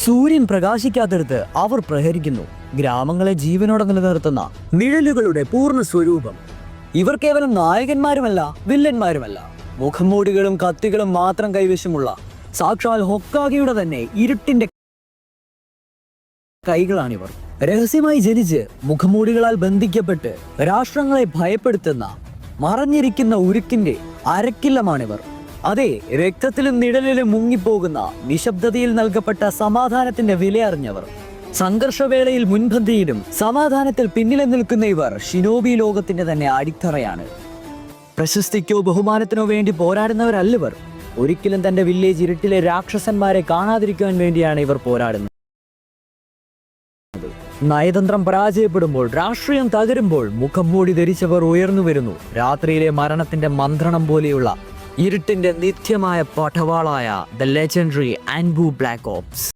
സൂര്യൻ പ്രകാശിക്കാത്തടുത്ത് അവർ പ്രഹരിക്കുന്നു. ഗ്രാമങ്ങളെ ജീവനോടെ നിലനിർത്തുന്ന നിഴലുകളുടെ പൂർണ്ണ സ്വരൂപം. ഇവർ കേവലം നായകന്മാരുമല്ല, വില്ലന്മാരുമല്ല. മുഖംമൂടികളും കത്തികളും മാത്രം കൈവശമുള്ള സാക്ഷാൽ ഹൊക്കാഗെയുടെ തന്നെ ഇരുട്ടിന്റെ കൈകളാണിവർ. രഹസ്യമായി ജനിച്ച് മുഖംമൂടികളാൽ ബന്ധിക്കപ്പെട്ട് രാഷ്ട്രങ്ങളെ ഭയപ്പെടുത്തുന്ന മറഞ്ഞിരിക്കുന്ന ഉരുക്കിന്റെ അരക്കില്ലമാണിവർ. അതെ, രക്തത്തിലും നിഴലിലും മുങ്ങിപ്പോകുന്ന നിശബ്ദതയിൽ നൽകപ്പെട്ട സമാധാനത്തിന്റെ വിലയറിഞ്ഞവർ. സംഘർഷവേളയിൽ മുൻപന്തിയിലും സമാധാനത്തിൽ പിന്നിലും നിൽക്കുന്ന ഇവർ ഷിനോബി ലോകത്തിന്റെ തന്നെ അടിത്തറയാണ്. പ്രശസ്തിക്കോ ബഹുമാനത്തിനോ വേണ്ടി പോരാടുന്നവരല്ലിവർ. ഒരിക്കലും തന്റെ വില്ലേജ് ഇരുട്ടിലെ രാക്ഷസന്മാരെ കാണാതിരിക്കാൻ വേണ്ടിയാണ് ഇവർ പോരാടുന്നത്. നയതന്ത്രം പരാജയപ്പെടുമ്പോൾ, രാഷ്ട്രീയം തകരുമ്പോൾ മുഖം മൂടി ധരിച്ചവർ ഉയർന്നു വരുന്നു. രാത്രിയിലെ മരണത്തിന്റെ മന്ത്രണം പോലെയുള്ള ഇരുട്ടിന്റെ നിത്യമായ പടവാളായ ദ ലെജൻഡറി ആൻബു ബ്ലാക്ക് ഓപ്സ്.